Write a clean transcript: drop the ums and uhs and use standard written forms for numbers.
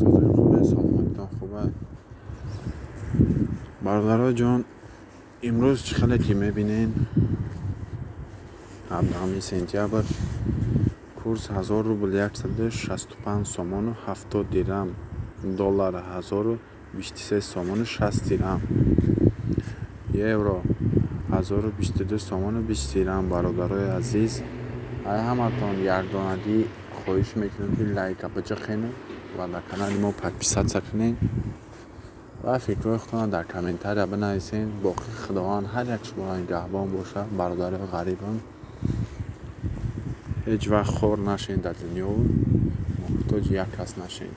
چطوری خوبه؟ سلامتتان خوبه؟ برادرها جان، امروز چه خلطی میبینین؟ 17 سپتامبر کورس 1000 روبل 165 سومون و 70 درهم، دلار 1023 سومون و 60 درهم، یورو 1022 سومون و 20 درهم. برادرای عزیز، همتون یردانگی خواهش میکنم که لایک بچخینید و در کانال ما پادپیسات کنین و فکرهای خودتان در کامنتار بنویسین. با خداوند هر یک شما نگهبان باشه. برادر غریبان هیچ وقت خور نشین، در دنیا محتاج یک کس نشین.